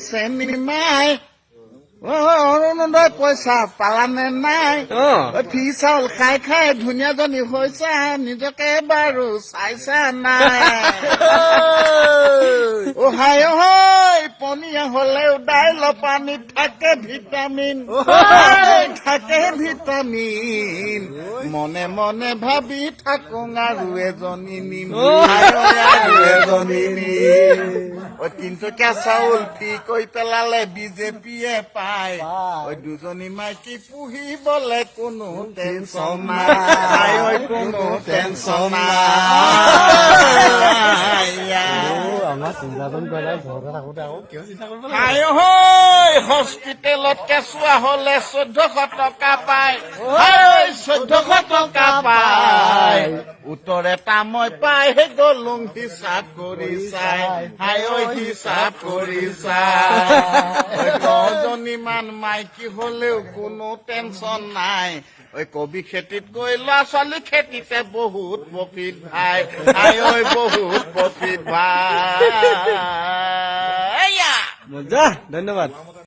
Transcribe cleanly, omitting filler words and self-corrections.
চেনি মাই অৰুণোদয় পইচা পালানে নাই ফি চাউল খাই খাই ধুনীয়াজনী হৈছে নিজকে বাৰু চাইছা নাই ওহাই পনীয়া হলেও দাইল পানীত থাকে ভিটামিন মনে মনে ভাবি থাকো আৰু এজনী নিম কিন্তু চাউল ফি কৈ পেলালে বিজেপিয়ে পায় দুজনী মাইকী পুহিবলে কোনো টেনচন নাই কোনো টেনচন নাই হস্পিটেলত কেঁচুৱা হলে 1400 টকা পায় 1400 টকা পায় উত্তৰ এটা মই পাই গলুং হিচাপ কৰি চাই হিচাপ কৰি চাই 10জনী মান মাইকী হলেও কোনো টেনচন নাই কবি খেতিত গৈ ল'ৰা ছোৱালী খেতিতে বহুত প্ৰফিট ভাই বহুত প্ৰফিট ভাই মজা ধন্যবাদ।